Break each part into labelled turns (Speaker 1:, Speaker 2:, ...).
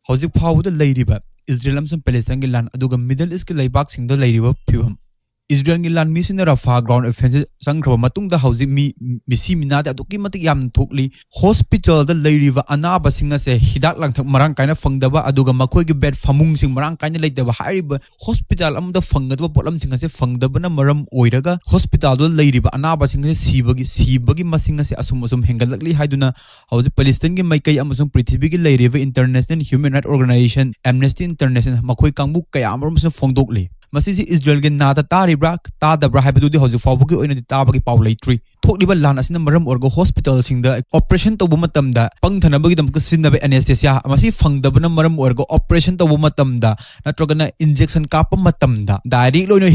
Speaker 1: Hwjik phawda Leiriba Israel amsung Palestine gi land aduga Middle East gi leibak singda Leiriba Fivam Israel gi land misina Rafah ground offensive sangkhra matungda hawjik misi minada aduki matik yam thokli hospital da Leiriba anaba singa se hidak langthak marang kaina fangdaba aduga makhoi gi bed famung sing marang kaina leidaba hariba hospital amda fangdaba polam singa se fangdaba na maram oiraga hospital do Leiriba anaba singa se sibagi masinga se asum hengalakli haiduna hawjik Palestine gi maikai amasung prithvi gi Leiriba International Human Rights Organization Amnesty International makhoi kangbu kaya amarum se fongdokli Masisi Israel gen nada taribra tadabra haibadudi hawjik fawbagi oina tabagi paw leitri thokliba lan asina maram orgo hospital singda operation tawbu matamda pangthanabagi damka sinnabe anesthesia masi fangdabana maram orgo operation tawbu matamda natrogana injection kapa matamda direct loina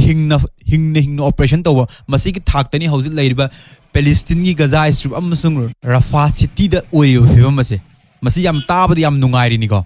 Speaker 1: hingna operation tawba masi ki thaktani hawjik leiriba Palestine gi Gaza strip amasung Rafah city da oyo fibam masi yam tabadi yam nungairi ni ko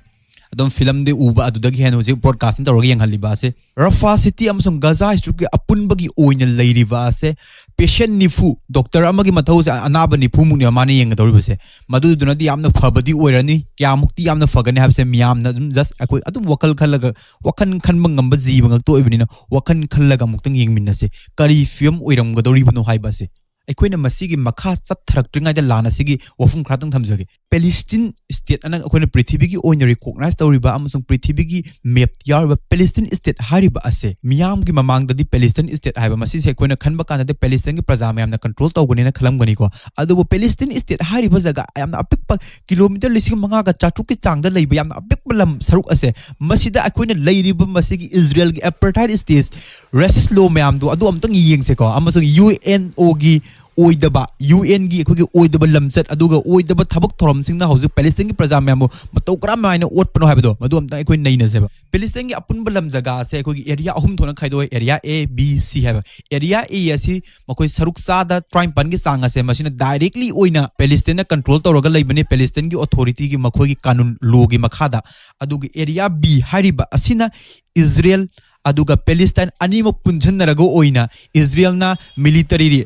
Speaker 1: Adon film de uba adudagi hen hojik broadcasting tawragi yanghaliba ase Rafah city amasung Gaza strip ki apunbagi oina leiriba ase patient nifu doctor amagi mathau se anaba nifu muni amani yeng doriba se madu dunadi yamna phabadi oirani kyamukti yamna phagani habse miyamna just akoi adum wakal khalaga wakan khanba ngamba jiba ngak to ibnina wakan khallaga muktang yengminna se kari film oiram gadoribno haiba se ꯑꯩꯈꯣꯏꯅ ꯃꯁꯤꯒꯤ ꯃꯈꯥ ꯆꯠꯊꯔꯛꯇ꯭ꯔꯤꯉꯩꯗ ꯂꯥꯟ ꯑꯁꯤꯒꯤ ꯋꯥꯐꯝ ꯈꯔꯇꯪ ꯊꯝꯖꯒꯦ ꯄꯦꯂꯦꯁꯇꯤꯟ state ꯑꯅ ꯑꯩꯈꯣꯏꯅ ꯄ꯭ꯔꯤꯊꯤꯕꯤꯒꯤ ꯑꯣꯏꯅ ꯔꯤꯀꯣꯒꯅꯥꯏꯖ ꯇꯧꯔꯤꯕ ꯑꯃꯁꯨꯡ ꯄ꯭ꯔꯤꯊꯤꯕꯤꯒꯤ ꯃꯦꯞꯇ ꯌꯥꯎꯔꯤꯕ ꯄꯦꯂꯦꯁꯇꯤꯟ ꯁ꯭ꯇꯦꯠ ꯍꯥꯏꯔꯤꯕ ꯑꯁꯦ ꯃꯤꯌꯥꯝꯒꯤ ꯃꯃꯥꯡꯗꯗꯤ ꯄꯦꯂꯦꯁꯇꯤꯟ ꯁ꯭ꯇꯦꯠ ꯍꯥꯏꯕ ꯃꯁꯤꯁꯦ ꯑꯩꯈꯣꯏꯅ ꯈꯟꯕ ꯀꯥꯟꯗꯗꯤ ꯄꯦꯂꯦꯁꯇꯤꯟꯒꯤ ꯄ꯭ꯔꯖꯥ ꯃꯌꯥꯝꯅ ꯀꯟꯇ꯭ꯔꯣꯜ ꯇꯧꯒꯅꯤꯅ ꯈꯜꯂꯝꯒꯅꯤꯀꯣ ꯑꯗꯨꯕꯨ ꯄꯦꯂꯦꯁꯇꯤꯟ ꯁ꯭ꯇꯦꯠ ꯍꯥꯏꯔꯤꯕ ꯖꯒꯥ ꯌꯥꯝꯅ ꯑꯄꯤꯛꯄ ꯀꯤꯂꯣꯃꯤꯇꯔ 5,400ꯀꯤ ꯆꯥꯡꯗ ꯂꯩꯕ ꯌꯥꯝꯅ ꯑꯄꯤꯛꯄ ꯂꯝ ꯁꯔꯨꯛ ꯑꯁꯦ ꯃꯁꯤꯗ ꯑꯩꯈꯣꯏꯅ ꯂꯩꯔꯤꯕ ꯃꯁꯤꯒꯤ ꯏꯖꯔꯦꯜꯒꯤ ꯑꯦꯄꯔꯇꯥꯏꯗ ꯁ꯭ꯇꯦꯠ ꯔꯦꯁꯤꯁ ꯂꯣ ꯃꯌꯥꯝꯗꯣ ꯑꯗꯨ ꯑꯝꯇꯪ ꯌꯦꯡꯁꯦꯀꯣ ꯑꯃꯁꯨꯡ UNOꯒꯤ oidaba UN gi ekhoi gi oidaba lamchat aduga oidaba thabak thoram singna hauju Palestine gi praja myamu matau kram maina otpano haibado madu amta ekhoi naina seba Palestine gi apunba lam jaga se ekhoi gi area ahum thona khaidoi area A B C haiba area A asi makoi saruk sa da tribe pan gi sanga se masina directly oina Palestine na control tawraga leibani Palestine gi authority gi makoi gi kanun law gi makhada aduga area B hariba asina Israel aduga Palestine animo punjannarago oina Israel na military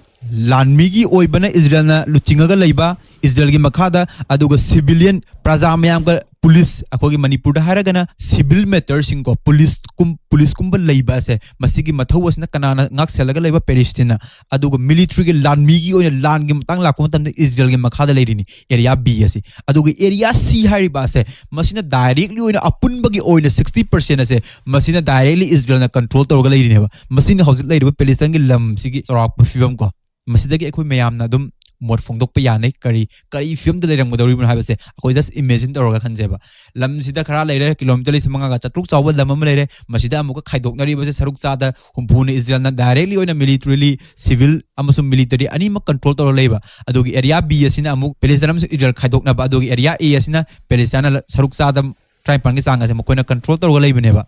Speaker 1: Lanmigi oibana Israel na luchingaga leiba Israel gi makhada aduga civilian praja mayam ga police akogi Manipur da haragana civil matters sing ko police kumba leiba se masigi mathau asna kanana ngak selaga leiba Palestine aduga military gi lanmigi oina lan gi matang lakko matam Israel gi makhada leirini area B asi aduga area C hariba se masina directly oina apunbagi oina 60% ase masina directly Israel na control tawga leirini ba masina hojik leiba Palestine gi lam sigi charak Fivam ko Masidagi ekhoi mayamna dum mod phongdokpa yanai kari film da leirangmadoribun haibase akoi just imagine tawraga khanjeba lam sida khara leire kilometer 5,400 chawba lam am leire masida amuka khaidoknari base saruk chada humpuna Israel na directly oina militarily civil amasum military ani ma control tawra leiba adugi area B asina amuk Palestine am Israel khaidokna ba adugi area A asina Palestine saruk chada tribe pangi changa se makoina control tawra leibane ba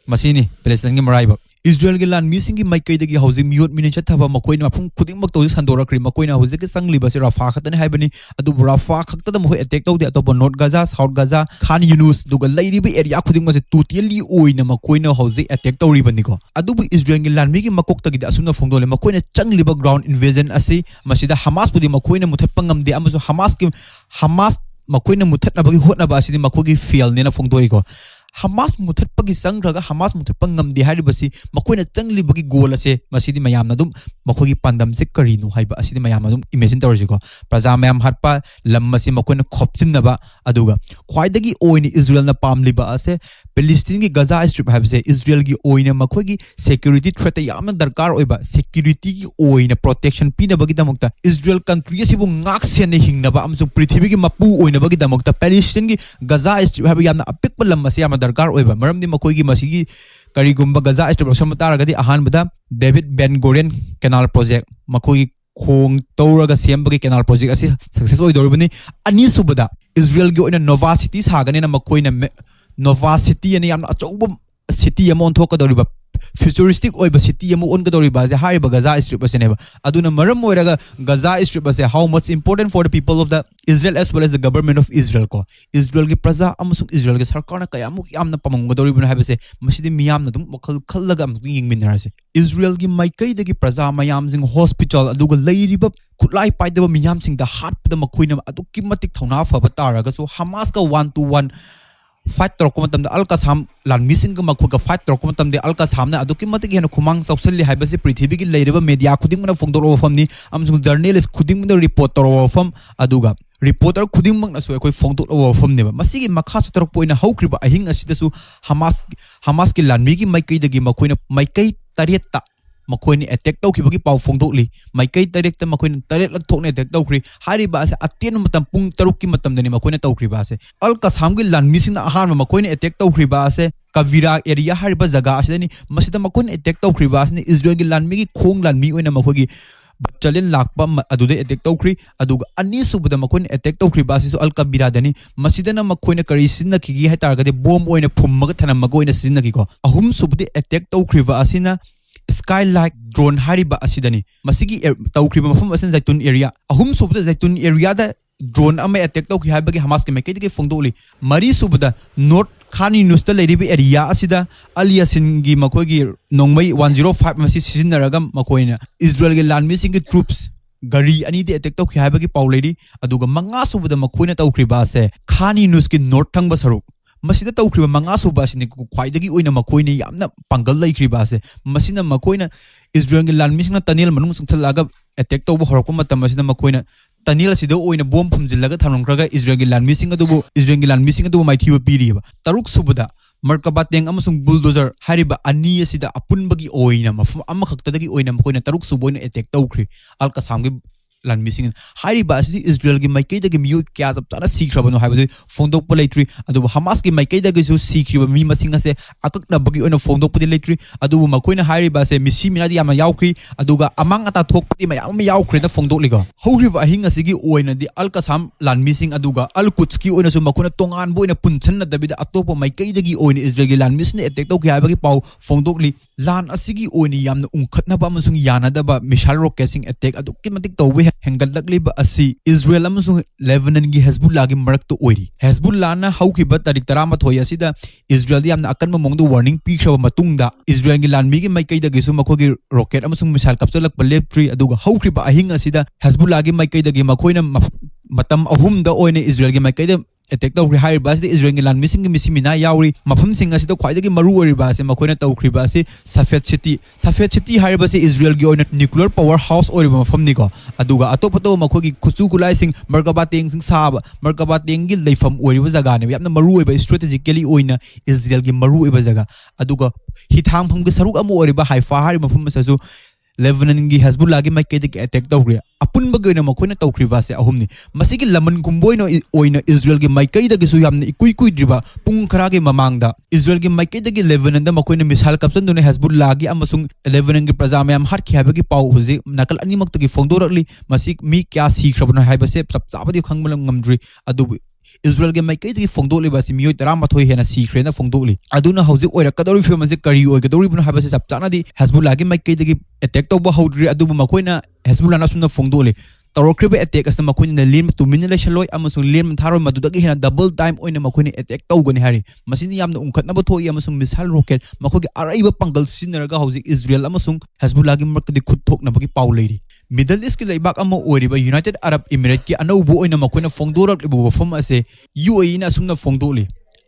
Speaker 1: masini Palestine gi maraiba Israel gi lan missing gi maikai dagi housing mute minicha thaba makoina mafung khuding mak to sandora kri makoina hojik sangli base Rafah khatane haibani adu Rafah khakta da mo attack tawde atoba North Gaza South Gaza Khan Yunus duga lairi bi area khuding ma se totally oina makoina hojik attack tawri bani ko adu bu Israel gi lan mi gi makok tagi da asuna phongdole makoina changli ba ground invasion asi masida Hamas pudi makoina muthappangam de amasu Hamas makoina muthatna bagi hotna ba asidi makogi fail ne na phongdoi ko Hamas muthatpagi sangraga Hamas muthappangam de haribasi makoina changlibagi goal ase masidi mayamna dum makogi pandam se karinu haiba asidi mayamna dum imagine tawrji ko praja mayam hatpa lammasi makoina khopchinna aduga khwaidagi oini Israel na pamliba ase Palestine gi Gaza strip haibase Israel gi oina makogi security threat yamna darkar oiba security gi oina protection pinabagi damokta Israel country asibu ngak sene hingnaba amsu prithvi gi mapu oina bagi damokta Palestine gi Gaza strip haiba yamna apik lammasi yamna darkar oiba maramdi makoigi masigi karigumba Gaza strip somataragadi ahanbada David Ben Gurion canal project makogi khong tawraga sembagi canal project asi success oidoribani ani subada Israel gi oina Nova City sagane na makoina Nova City ani yamna achouba city amon thokadoriba futuristic oiba city amu ongadoriba je hariba Gaza strip aseneba aduna maram oiraga Gaza strip ase how much important for the people of the Israel as well as the government of Israel ko Israel gi praja amusung Israel gi sarkar na kayamuk yamna pamangodoribun habase masidi miyamna dum wakhal khallaga amuk yingminarase Israel gi maikai dagi praja mayam sing hospital aduga leiriba khutlai paidaba miyam sing da hatpada makoina adukki matik thauna faba taraga so Hamas ka 1 to 1 fight torok matam da al kasam lan missing ka makhu ka fight torok matam de al kasam na aduki matik hen khumang sausalli haibase prithvi gi leiriba media khuding mana phongdoro fam ni amsung journalist khuding mana report toro fam aduga reporter khuding mak na so ekoi phongdoro fam ne ba masigi makha satorok poina hawkriba ahing asida su hamas ki lan mi gi mai kai dagi makoina mai kai tariet ta makoini attack tawkhibagi paw phongdokli maikai direct ta makoini direct lak thokne attack tawkhri hari ba ase aten matam pung taruk ki matam dani makoini tawkhri ba ase al kasam gi lan missing na ahan makoini attack tawkhri ba ase kavira area hari ba jaga ase ni masida makoini attack tawkhri ba ase ni Israel gi lan mi gi khong lan mi oina makogi chalen lakpa adude attack tawkhri aduga ani subada makoini attack tawkhri ba ase so al kavira dani masida na makoini kari sinna khigi hai tar ga de bomb oina phumma thanam magoina sinna ki ko ahum subdi attack tawkhri ba ase na skylight drone hariba asidani masigi tawkhriba mafum asen zaitun area ahum subda zaitun area da drone ama attack tawki habagi hamas ke mekai de phongdoli mari subda north khani nusta leiribi area asida aliasin gi makogi nongmai 105 masi sizinaraga makoina Israel ge land missing troops gari ani de attack tawki habagi pauledi aduga manga subda makoina tawkhriba ase khani nus ki north thangba saruk masida tawkhriba manga suba sini khwaidagi oina makoini yamna pangal laikriba ase masina makoina Israel gi lan misna tunnel manung sangthalaga attack tawba horokpa matam masina makoina tunnel asida oina bomb phumjillaga thamlongkraga Israel gi lan mising adu mai thiwa piriba taruk subada markaba teng amasung bulldozer hariba ani asida apunbagi oina mafum amma khaktadagi oina makoina taruk suboina attack tawkhri al kasam gi lan missing hariba asidi Israel gi maikai dagi miyo kya jab tana sikrabano haibadi phongdok poletri adu hamas gi maikai dagi su sikriba mi masing ase akakna bagi ona phongdok poletri adu makoina hariba se misi minadi yama yaukri aduga amang ata thokpati mayam yaukri da phongdok liga horiba ahinga sigi oina di al kasam lan missing aduga al kutski oina su makona tongan boina punchen na dabida atopa maikai dagi oina Israel gi lan missing attack tok haibagi pau phongdok li lan asigi oina yamna ungkhatna ba amasung yana da ba missile rocket attack adu kimatik tawbe hengalakliba asi Israel amasung Lebanon gi Hezbollah gi marakto oiri Hezbollah na haukiba tarik 13 asida Israel yamna akanma mongdo warning pikhra matungda Israel gi lan mi gi maikai da gi su makogi rocket amasung missile kapchalak paleptri aduga haukriba ahing asida Hezbollah gi maikai da gi makoina matam ahum da oine Israel gi maikai da attack tawkhri hariba asida Israel gi lan missing gi misimina yauri mafam sing asida khwaidagi maru oriba ase makoina tawkhriba ase Safed city hariba se Israel gi oina nuclear power house oriba mafam ni ko aduga atopato makogi khuchu kulai sing markaba teng sing saba markaba teng gi leifam oriba jaga ne yamna maru oiba strategically oina Israel gi maru oiba jaga aduga hithang pham gi saruk amu oriba Haifa hariba mafam sasu Lebanon gi Hezbollah gi maikai de attack tawkhri apun bagoina makoina tawkhri ba se ahumni masigi laman kumboino oina Israel gi maikai da gi su yamna ikui driba pung khara gi mamangda Israel gi maikai da gi Lebanon da makoina missile kapsan dune Hezbollah gi amasung Lebanon gi praja mayam har khiaba gi pau huji nakal ani mak gi phongdorakli masik mi kya sikhrabna haiba se chapchabadi khangmalam ngamdri adu Israel ge maikai gi phongdoli ba si miyoi 13 hena sikhrena phongdoli aduna hauji oira kadori film se kari oi kadori bun haba se chapchana di Hezbollah ge maikai gi attack tawba haudri adu makoina Hezbollah na sunna phongdoli tarokribe attack asna makoina lim tumin le shaloi amasung lim tharoi madudagi hena double time oina makoina attack tawgani hari masini yamna ungkhatna ba thoi amasung missile rocket makogi araiba pangal sinaraga hauji Israel amasung Hezbollah gi markadi khut thokna bagi paw leiri Middle East ki laibak ama oriba United Arab Emirates ki anaubu oina makoina phongdorak ibu bafam ase UAE na sumna phongdoli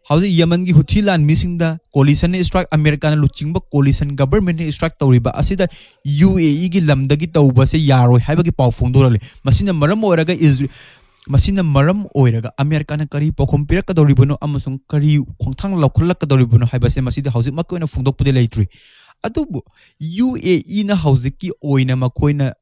Speaker 1: hauji Yemen gi Houthi lan missing da coalition ne strike America na luchingba coalition government ne strike tawriba asida UAE gi lamdagi tawba se yaroi haiba gi paw phongdorale masina maram oiraga America na kari pokhom pirak kadoribuno amasung kari khongthang laukhulak kadoribuno haiba se masida hauji makoina phongdokpude leitri adubu UAE na hauji ki oina makoina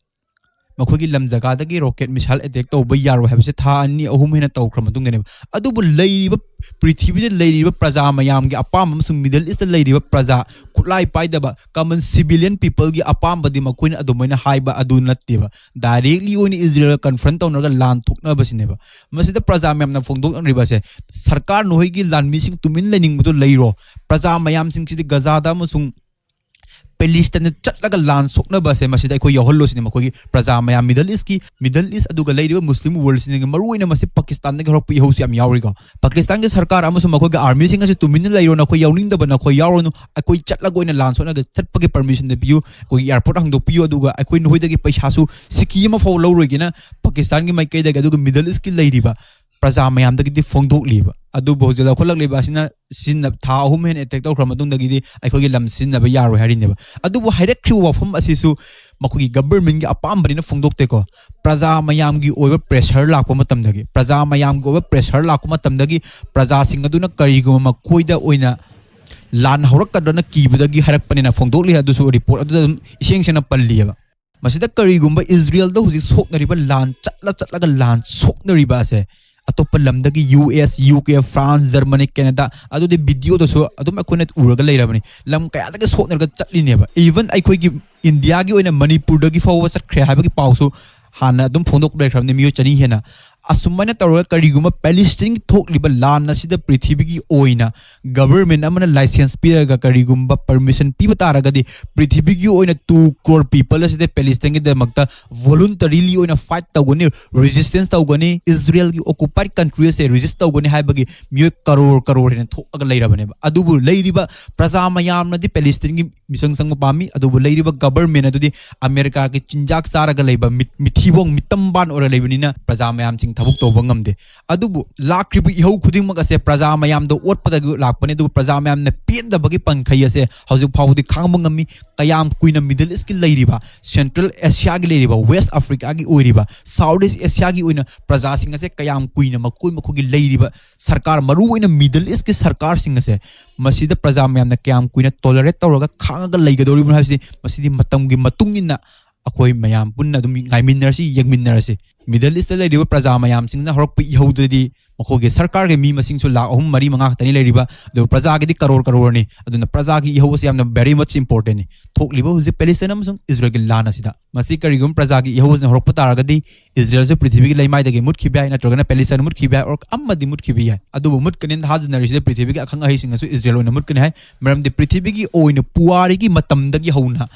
Speaker 1: makogi lam jaga dagi rocket missile attack tawba yaro habse tha ani ahum hena tawkhra matungene adubu leiriba prithvi de leiriba praja mayam gi apam amsung Middle East leiriba praja khulai paidaba common civilian people gi apam badi makoina adumaina haiba adu natteba directly oni Israel confront tawnaga lan thukna basineba masida praja mayam na phongdok riba se sarkar noi gi lan missing tumin lening budo leiro praja mayam sing chidi Gaza da amasung Palestine chatlaga lan sokna ba se masida ko yohollo sini makogi praja maya Middle East aduga leiriba Muslim world sini maruina masi Pakistan ne horok pi hosi am yawriga Pakistan ge sarkar amusu makogi army singa se tumin leiro na ko yawning da bana ko yawro no akoi chatlaga ina lan sokna ge chatpagi permission de piu ko airport hang do piu aduga akoi noi da ge paisa su siki ma fo lowrigina Pakistan ge mai kai da aduga Middle East ki leiriba प्रजा मयामदगी फोंदोकलीबा अदुबो हौजिक लौखोलक्लीबा असिना सिन था अहुम हेन attack तौखर मतुंगदगी अखोगी lump सिनबा यारो हारिनेबा अदुबो हाइरेक्खिबा वाफम असिसु मखोगी government गी अपामबनिना फोंदोकतेको प्रजा मयामगी ओइबा pressure Lakpa मतमदगी प्रजा मयामगी ओइबा pressure Lakpa मतमदगी प्रजा सिंग अदुना करिगुम मखोइदा ओइना लान हौरक्कदना कीबदगी हारक्पनिना फोंदोकली अदुसु report अदुदा इसेंगसेना पल्लियबा मसिदा करिगुम्बा Israel दा हुजिक सोकनरिबा लान चटलागा लान सोकनरिबा असे अतोप लमदगी US UK France Germany Canada अदुदे वीडियो दसु अदुम अखोने उरगा लेरबनी लम कयादगे सोकनरगा चटलिनेबा इवन अखोगी इंडिया गी ओइना मणिपुर दगी फाव चटख्रे हाबगी पाउसु हाना अदुम फोंदोक लेखरबनी मियो चनी हेना असुमना तौर करिगुम पैलेस्टीन थोकलिबा लान असिदा पृथ्वी की ओइना गवर्नमेंट अमना लाइसेंस पीरगा करिगुम परमिशन पीबा तारगदी पृथ्वी की ओइना 2 crore people असिदा पैलेस्टीन की दमकता वॉलंटरीली ओइना फाइट तौगनी रेजिस्टेंस तौगनी इजराइल की ऑक्युपाइड कंट्री से रेजिस्ट तौगनी हाइबगी मियो करोड़ हेन थोकगा लेरबने अदुबु लेरिबा प्रजा मयामनदी पैलेस्टीन की मिसंग संग पामी अदुबु लेरिबा गवर्नमेंट अदुदी अमेरिका की चिंजाक सारगा लेबा मिथिबोंग मितंबान ओर लेबनिना प्रजा मयाम थबुक तौबंगमदे अदुबु लाक्रिबु इहौ खुदिंगमक असे प्रजा मयामदो ओटपदगु लाकपने अदुबु प्रजा मयामने पेंदबगी पंखै असे हौजिक फाउदी खांगबंगमी कयाम कुइना मिडल ईस्ट की लेरिबा सेंट्रल एशिया की लेरिबा वेस्ट अफ्रीका की ओइरिबा साउथ ईस्ट एशिया की ओइना प्रजा सिंग असे कयाम कुइना मकुइ मखुगी लेरिबा सरकार मरु ओइना मिडल ईस्ट की सरकार सिंग असे मसिदा प्रजा मयामने कयाम कुइना टॉलरेट तौरगा खांगगा लेगदोरिबु हाबसि मसिदी मतंगी मतुंगिना अखोई मयाम पुन्ना दुम गाइमिनरसि यगमिनरसि मिडल ईस्ट लेरिबा प्रजा मयाम सिंगना हरक इहौददी मखोगे सरकार के मी मसिंगसु लाख अहुम मरी मंगा खतनी लेरिबा दो प्रजा के करोड़ ने अदुना प्रजा की इहौसे यामना वेरी मच इंपोर्टेंट ने थोकलिबा हुजे पैलेस्टाइन अमसुंग इजराइल के लान असिदा मसि करिगुम प्रजा की इहौसे हरक तारगदी इजराइल से पृथ्वी की लैमाइदगे मुटखिबा नत्रगना पैलेस्टाइन मुटखिबा और अम्मदी मुटखिबि है अदुबु मुटकनिन हाजनरिसे पृथ्वी के अखंग हइसिंगसु इजराइल ओइना मुटकनि है मरमदि पृथ्वी की ओइना पुवारी की मतमदगी हौना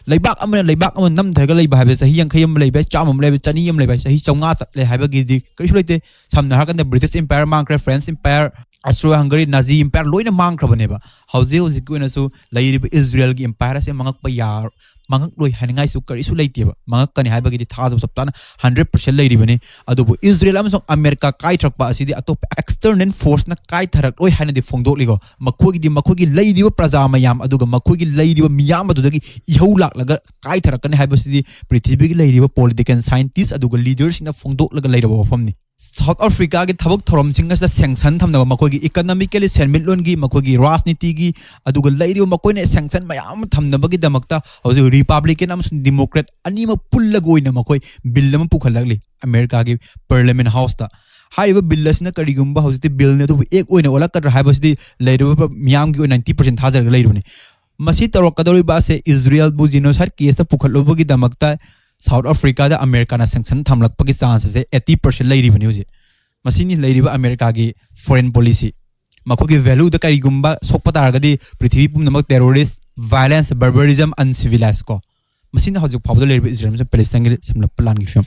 Speaker 1: लेबाक नमधगा लेबा है सही यांखै लेबा चाम लेबा चनी लेबा सही 400 चले हाबगी करिसु लेते सामना हाकन ब्रिटिश एम्पायर मांग्रे French empire Austro Hungary Nazi empire लोइना मांग्रबनेबा हौजिक ओइनासु लेरिबा इजराइल की एम्पायर से मंगकपा यार मंगक लोइ हानिंगाइसु करिसु लेतेबा मंगकनि हाबगी थाजब सप्ताना 100% लेरिबने अदुबु इजराइल अमसुंग अमेरिका काइथरकपा असिदि अतोप एक्सटर्नल फोर्स ना काइथरक लोइ हानिदि फोंदोकलिगो मखोगी लेरिबा प्रजा मयाम अदुगा मखोगी लेरिबा मियाम अदुदगी इहौ लाक्लगा काइथरकने हाबसिदि पृथ्वी की लेरिबा पॉलिटिकल साइंटिस्ट अदुगा लीडर्स ना फोंदोकलगा लेरबा वफमनि साउथ अफ्रीका की थबक थोरम सिंगस सैंक्शन थमनबा मखोगी इकोनॉमिकली सेनमिटलोन की मखोगी राजनीति की अदुगा लेरिबा मखोइने सैंक्शन मयाम थमनबगी दमकता हौजिक रिपब्लिकन अमसुंग डेमोक्रेट अनिम पुल्लगोइना मखोइ बिल अम पुखलगली अमेरिका की पार्लियामेंट हाउस ता हाइबा बिल असना करिगुम्बा हौजिक बिल ने तो एक ओइना ओलकद्र हाइबसदि लेरिबा मियाम की 90% थाजरग लेरिबने मसी तौरकदोरिबा से इजराइल बु जिनोसाइड केस ता पुखलबगी दमकता साउथ अफ्रीका दा अमेरिका ना सैंक्शन थमलकपगी चांस से 80% लेरिबने हुजे मसिनी लेरिबा अमेरिका की फॉरेन पॉलिसी मखोगी वैल्यू दा करिगुम्बा सोकपा तारगदी पृथ्वी पुनमक टेररिस्ट वायलेंस बर्बरिज्म अनसिविलाइज को मसिना हौजिक फावदा लेरिबा इजराइल से पैलेस्टाइन के समलप प्लान की फिल्म